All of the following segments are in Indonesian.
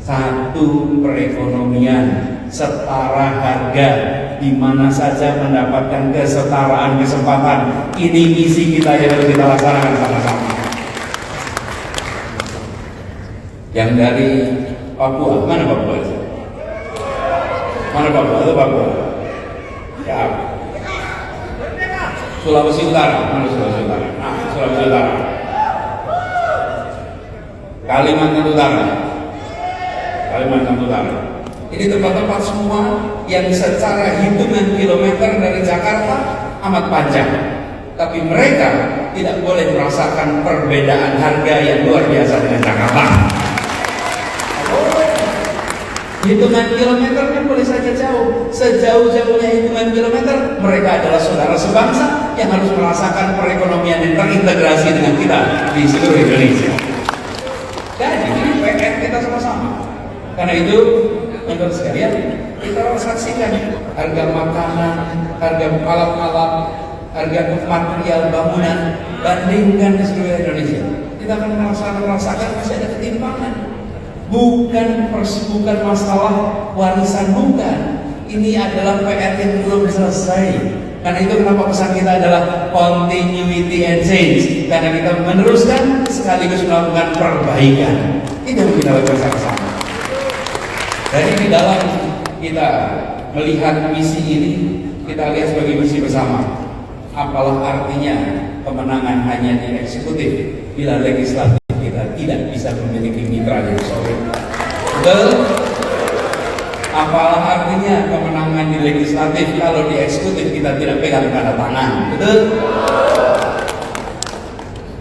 Satu, perekonomian, setara harga, di mana saja mendapatkan kesetaraan kesempatan. Ini misi kita yang harus kita laksanakan sama-sama. Yang dari Papua, mana Papua? Mana Papua? Itu Papua. Ya. Sulawesi Utara, mana Sulawesi Utara? Nah, Sulawesi Utara. Kalimantan Utara. Kalimantan Utara. Ini tempat-tempat semua yang secara hitungan kilometer dari Jakarta amat panjang. Tapi mereka tidak boleh merasakan perbedaan harga yang luar biasa dengan Jakarta. Hitungan kilometer kan boleh saja jauh. Sejauh-jauhnya hitungan kilometer, mereka adalah saudara sebangsa yang harus merasakan perekonomian yang terintegrasi dengan kita di seluruh Indonesia. Dan ini PR kita sama-sama. Karena itu, menurut sekalian, kita harus saksikan harga makanan, harga alat-alat, harga material bangunan, bandingkan di seluruh Indonesia. Kita akan merasakan masih ada ketimpangan. Bukan masalah warisan, bukan. Ini adalah PR yang belum selesai. Karena itu kenapa pesan kita adalah continuity and change. Karena kita meneruskan sekaligus melakukan perbaikan. Itu yang kita lakukan sama-sama. Dari di dalam kita melihat misi ini, kita lihat sebagai misi bersama. Apalah artinya kemenangan hanya di eksekutif bila legislatif kita tidak bisa memiliki mitra yang solid. Betul? Apalah artinya kemenangan di legislatif kalau di eksekutif kita tidak pegang tanda tangan. Betul?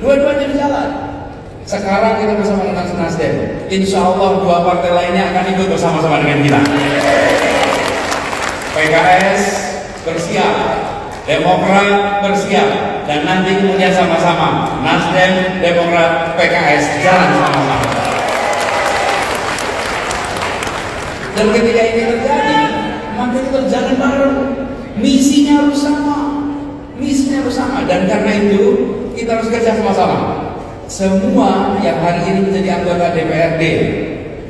Dua-duanya berjalan. Sekarang kita bersama dengan Nasdem. Insya Allah dua partai lainnya akan ikut bersama-sama dengan kita. PKS bersiap, Demokrat bersiap, dan nanti kemudian sama-sama Nasdem, Demokrat, PKS jalan sama-sama. Dan ketika ini terjadi, maka kita jalan bareng. Misinya harus sama, dan karena itu kita harus kerja sama-sama. Semua yang hari ini menjadi anggota DPRD,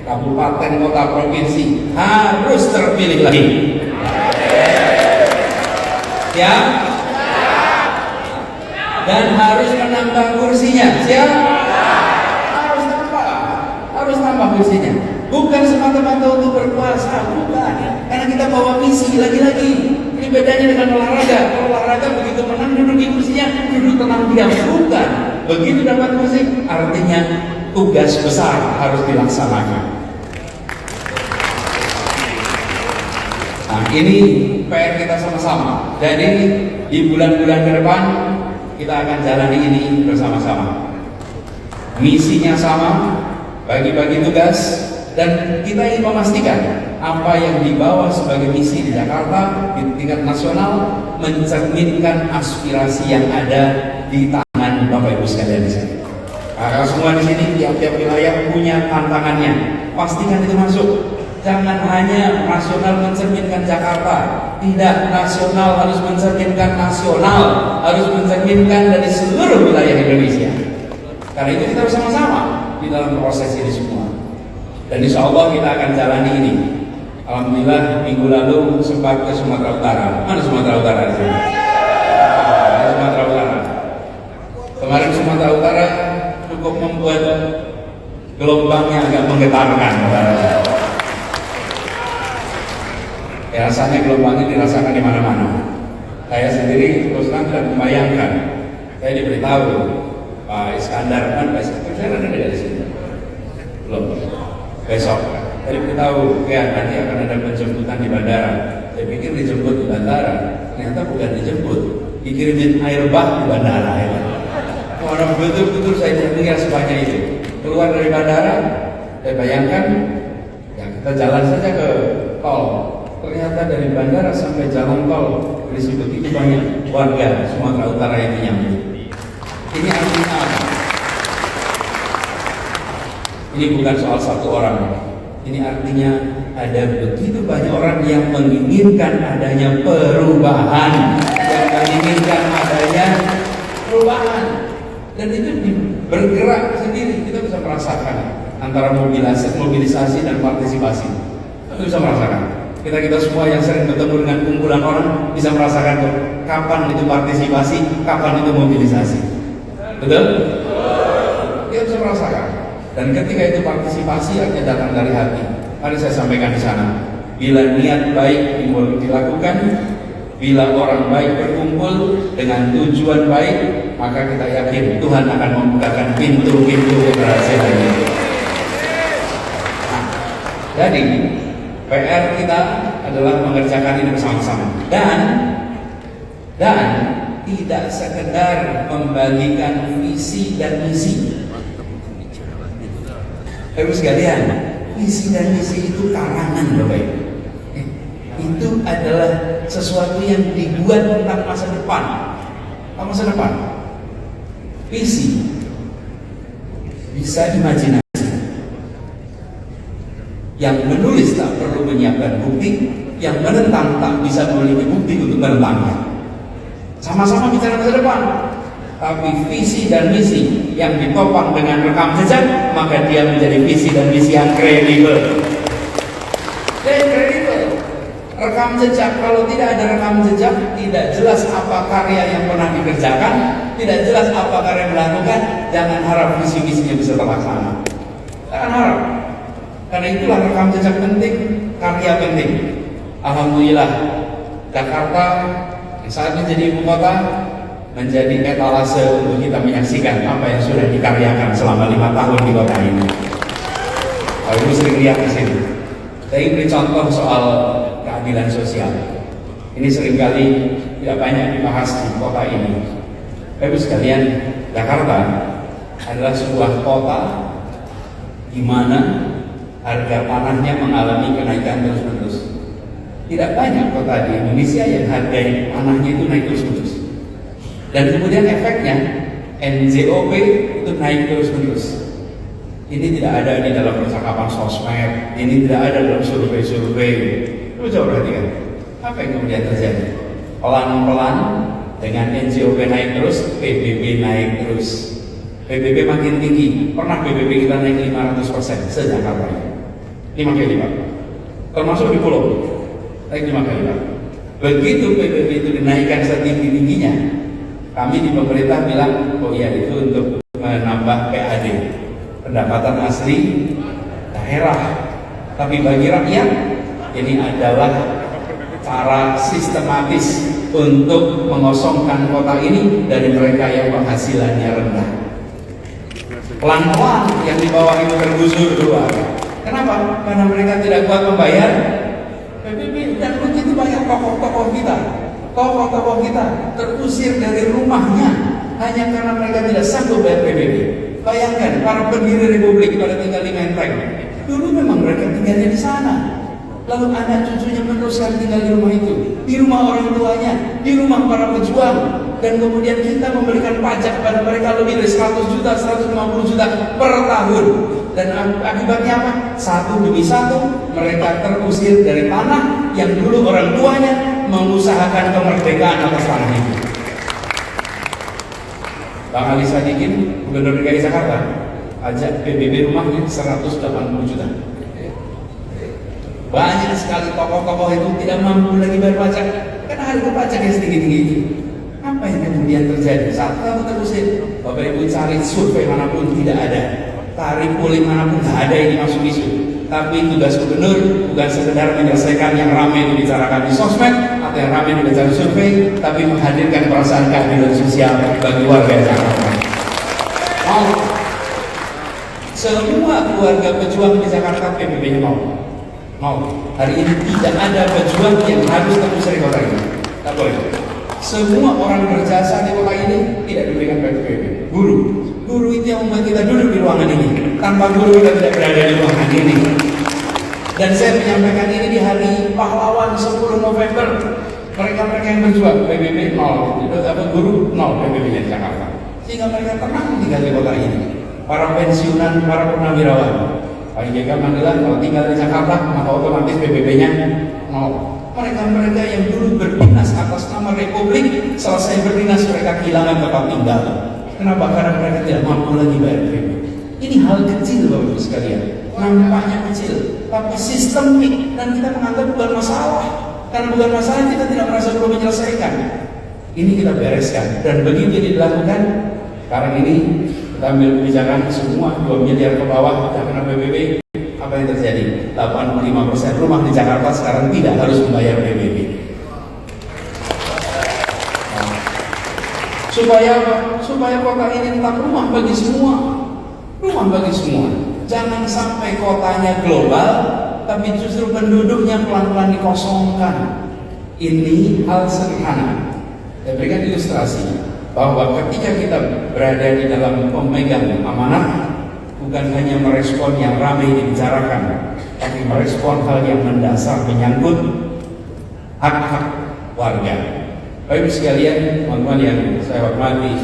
kabupaten, kota, provinsi harus terpilih lagi. Siap? Dan harus menambah kursinya. Siap? Harus tambah kursinya. Bukan semata-mata untuk berkuasa, bukan. Karena kita bawa misi lagi-lagi. Ini bedanya dengan olahraga. Kalau olahraga begitu menang duduk di kursinya, duduk tenang diam. Bukan. Begitu dapat kursi, artinya tugas besar harus dilaksanakan. Nah, ini PR kita sama-sama. Jadi di bulan-bulan ke depan kita akan jalani ini bersama-sama. Misinya sama, bagi-bagi tugas, dan kita ingin memastikan apa yang dibawa sebagai misi di Jakarta di tingkat nasional mencerminkan aspirasi yang ada di tangan Bapak Ibu sekalian di sini. Karena semua di sini tiap-tiap wilayah punya tantangannya. Pastikan itu masuk. Jangan hanya nasional mencerminkan Jakarta, tidak, nasional harus mencerminkan nasional, harus mencerminkan dari seluruh wilayah Indonesia. Karena itu kita harus sama-sama di dalam proses ini semua. Dan insya Allah kita akan jalani ini. Alhamdulillah minggu lalu sempat ke Sumatera Utara. Mana Sumatera Utara? Sumatera Utara. Kemarin Sumatera Utara cukup membuat gelombangnya agak menggetarkan. Ya, rasanya gelombangnya dirasakan di mana-mana. Saya sendiri terus terang tidak membayangkan. Saya diberitahu Pak Iskandar, kan Pak Iskandar ada di sini. Belum. Besok. Saya diberitahu, ya nanti akan ada penjemputan di bandara. Saya pikir dijemput di bandara, ternyata bukan dijemput, dikirimin air bah di bandara. Ya. Orang betul-betul saya tidak mengira sebanyak itu. Keluar dari bandara, saya bayangkan, ya kita jalan saja ke tol. Ternyata dari bandara sampai jalan tol berisi begitu banyak warga Sumatera Utara yang menyambut. Ini artinya apa? Ini bukan soal satu orang. Ini artinya ada begitu banyak orang yang menginginkan adanya perubahan, yang menginginkan adanya perubahan, dan itu bergerak sendiri. Kita bisa merasakan antara mobilisasi dan partisipasi. Kita bisa merasakan. Kita semua yang sering bertemu dengan kumpulan orang bisa merasakan kapan itu partisipasi, kapan itu mobilisasi. Betul? Kita bisa merasakan. Dan ketika itu partisipasi artinya datang dari hati. Mari saya sampaikan di sana. Bila niat baik dilakukan, bila orang baik berkumpul dengan tujuan baik, maka kita yakin Tuhan akan membukakan pintu-pintu keberhasilan. Nah, jadi PR kita adalah mengerjakan ini bersama-sama dan tidak sekedar membagikan visi dan misi. Bapak sekalian, visi dan misi itu karangan, Bapak Ibu. Itu adalah sesuatu yang dibuat tentang masa depan. Masa depan. Visi bisa imajinasi. Yang menulis tak perlu menyiapkan bukti, yang menentang tak bisa memiliki bukti untuk menentangnya. Sama-sama bicara masa depan, tapi visi dan misi yang ditopang dengan rekam jejak, maka dia menjadi visi dan misi yang kredibel. Rekam jejak, kalau tidak ada rekam jejak, tidak jelas apa karya yang pernah dikerjakan, tidak jelas apa karya yang dilakukan. Jangan harap visi-misinya bisa terlaksana. Jangan harap. Karena itulah rekam jejak penting, karya penting. Alhamdulillah, Jakarta yang saat menjadi ibu kota menjadi etalase untuk kita menyaksikan apa yang sudah dikaryakan selama 5 tahun di kota ini. Kalau ibu sering lihat di sini. Saya beri contoh soal keadilan sosial. Ini seringkali tidak banyak dibahas di kota ini. Ibu sekalian, Jakarta adalah sebuah kota di mana harga tanahnya mengalami kenaikan terus-menerus. Tidak banyak kota di Indonesia yang harga tanahnya itu naik terus-menerus. Dan kemudian efeknya NJOP itu naik terus-menerus. Ini tidak ada di dalam percakapan sosmed, ini tidak ada dalam survei-survei. Coba perhatikan, apa yang kemudian terjadi? Pelan-pelan dengan NJOP naik terus, PBB naik terus. PBB makin tinggi, pernah PBB kita naik 500% se-Jakarta, 5 kali lipat. Termasuk di pulau, naik 5 kali lipat. Begitu PBB itu dinaikkan setinggi-tingginya, kami di pemerintah bilang, oh iya itu untuk menambah PAD, pendapatan asli daerah. Tapi bagi rakyat, ini adalah cara sistematis untuk mengosongkan kota ini dari mereka yang penghasilannya rendah. Pelan-pelan yang di bawah itu tergusur keluar. Kenapa? Karena mereka tidak kuat membayar PBB. Dan begitu banyak tokoh-tokoh kita terusir dari rumahnya hanya karena mereka tidak sanggup bayar PBB. Bayangkan para pendiri republik pada tinggal di Menteng. Dulu memang mereka tinggalnya di sana. Lalu anak cucunya meneruskan tinggal di rumah itu, di rumah orang tuanya, di rumah para pejuang. Dan kemudian kita memberikan pajak pada mereka lebih dari 100 juta, 150 juta per tahun. Dan akibatnya apa? Satu demi satu mereka terusir dari tanah yang dulu orang tuanya mengusahakan kemerdekaan atas tanah itu. Bang Ali Sadikin, Gubernur DKI Jakarta, pajak PBB rumahnya 180 juta. Banyak sekali tokoh-tokoh itu tidak mampu lagi bayar pajak karena harga pajak yang setinggi-tinggi itu. Apa yang kemudian terjadi? Saat kamu terusir, Bapak Ibu cari survei manapun tidak ada, tarik polling manapun tidak ada yang dimasuk isu. Tapi tugas gubernur bukan sekedar menyelesaikan yang ramai dibicarakan di sosmed atau yang ramai dibicarakan survei, tapi menghadirkan perasaan keadilan sosial bagi warga Jakarta. Semua keluarga pejuang di Jakarta PBB-nya mau. Hari ini tidak ada pejuang yang harus terusir di kota ini. Tak boleh. Semua orang berjasa di kota ini tidak diberikan PBB. Guru itu yang membuat kita duduk di ruangan ini. Tanpa guru kita tidak berada di ruangan ini. Dan saya menyampaikan ini di hari pahlawan 10 November. Mereka yang berjuang PBB 0, guru 0 PBB-nya di Jakarta. Sehingga mereka tenang tinggal di kota ini. Para pensiunan, para purnawirawan, Pak JK Mandela kalau tinggal di Jakarta maka otomatis PBB-nya 0. Mereka yang dulu berdinas atas nama Republik, selesai berdinas mereka kehilangan tempat tinggal. Kenapa? Karena mereka tidak mampu lagi bayar PBB. Ini hal kecil Bapak Ibu sekalian, nampaknya kecil, tapi sistemik dan kita menganggap bukan masalah. Karena bukan masalah kita tidak merasa perlu menyelesaikan. Ini kita bereskan dan begitu ini dilakukan. Sekarang ini kita ambil kebijakan semua 2 miliar ke bawah kita kena PBB. Apa yang terjadi? 85% rumah di Jakarta sekarang tidak harus membayar PBB. Supaya kota ini tetap rumah bagi semua. Rumah bagi semua. Jangan sampai kotanya global, tapi justru penduduknya pelan-pelan dikosongkan. Ini hal sederhana. Saya berikan ilustrasi bahwa ketika kita berada di dalam pemegang amanah, bukan hanya merespon yang ramai dibicarakan, tapi merespon hal yang mendasar menyangkut hak-hak warga. Bapak Ibu sekalian, teman-teman yang saya hormati,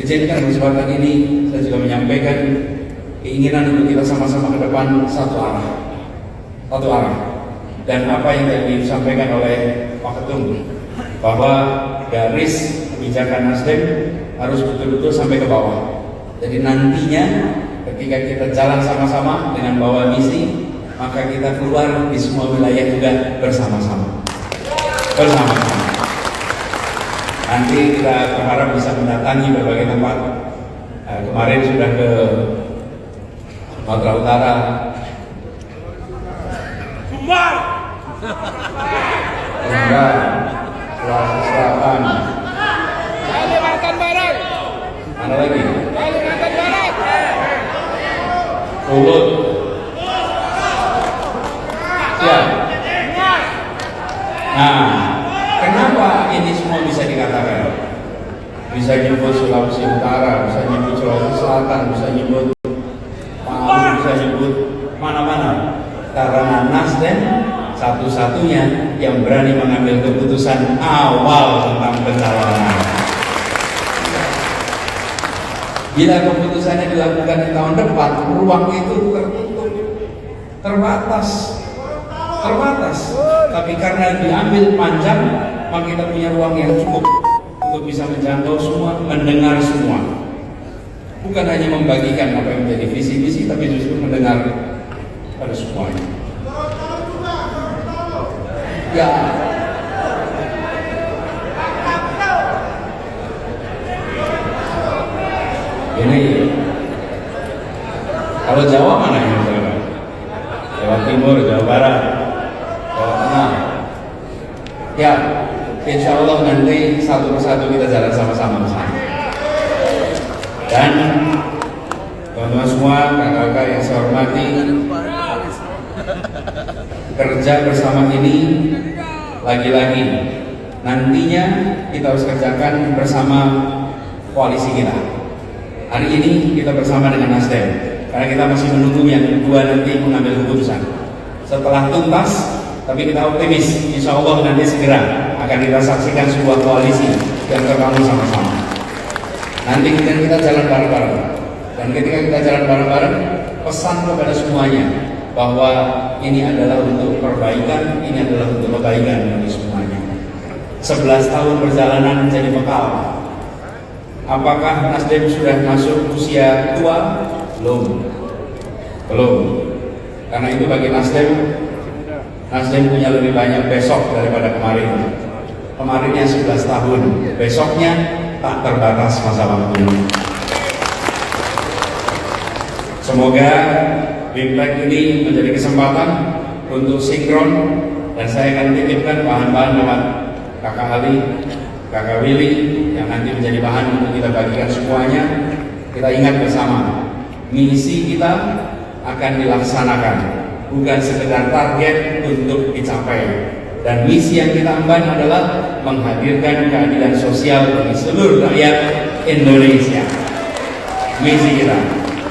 izinkan kesempatan ini saya juga menyampaikan keinginan untuk kita sama-sama ke depan satu arah. Dan apa yang tadi disampaikan oleh Pak Ketum, bahwa garis kebijakan Nasdem harus betul-betul sampai ke bawah. Jadi nantinya ketika kita jalan sama-sama dengan bawa misi, maka kita keluar di semua wilayah juga bersama-sama. Nanti kita berharap bisa mendatangi berbagai tempat. Kemarin sudah ke Sumatera Utara, Sumbar, Sulawesi Selatan, Kalimantan Barat, mana lagi? Kalimantan Barat, Sulut, ya. Nah, kenapa ini semua bisa dikatakan? Bisa nyebut Sulawesi Utara, bisa nyebut Sulawesi Selatan, bisa nyebut Palu, bisa nyebut mana-mana. Karena Nasdem satu-satunya yang berani mengambil keputusan awal tentang pencalonan. Bila keputusannya dilakukan di tahun depan, ruang itu tertutup, terbatas. Tapi karena diambil panjang, maka kita punya ruang yang cukup untuk bisa menjangkau semua, mendengar semua. Bukan hanya membagikan apa yang menjadi visi-visi, tapi justru mendengar pada semuanya. Ya. Ini kalau Jawa mana yang Jawa? Jawa Timur, Jawa Barat, Jawa Tengah. Ya, insya Allah nanti satu persatu kita jalan sama-sama bersama. Dan teman-teman semua, kakak-kakak yang saya hormati, kerja bersama ini lagi-lagi nantinya kita harus kerjakan bersama koalisi kita. Hari ini kita bersama dengan Nasdem, karena kita masih menunggu yang kedua nanti mengambil keputusan. Setelah tuntas, tapi kita optimis, insya Allah nanti segera akan kita saksikan sebuah koalisi yang terbangun sama-sama. Nanti kita jalan bareng-bareng, dan ketika kita jalan bareng-bareng, pesan kepada semuanya bahwa ini adalah untuk perbaikan, ini adalah untuk kebaikan bagi semuanya. 11 tahun perjalanan menjadi bekal. Apakah Nasdem sudah masuk usia tua? Belum. Karena itu bagi Nasdem punya lebih banyak besok daripada kemarin. Kemarinnya 11 tahun, besoknya tak terbatas masa waktu. Semoga Bimtek ini menjadi kesempatan untuk sinkron, dan saya akan titipkan bahan-bahan lewat Kakak Ali, Kakak Willy yang nanti menjadi bahan untuk kita bagikan semuanya. Kita ingat bersama, misi kita akan dilaksanakan, bukan sekedar target untuk dicapai. Dan misi yang kita emban adalah menghadirkan keadilan sosial bagi seluruh rakyat Indonesia. Misi kita.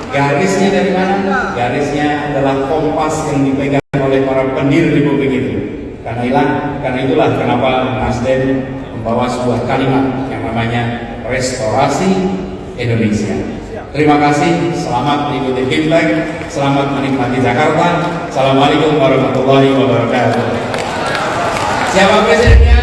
Garisnya dari mana? Garisnya adalah kompas yang dipegang oleh para pendiri Republik itu. Karena itulah kenapa Nasdem membawa sebuah kalimat yang namanya restorasi Indonesia. Terima kasih, selamat mengikuti Bimtek, selamat menikmati Jakarta. Assalamualaikum warahmatullahi wabarakatuh. Siapa presidennya?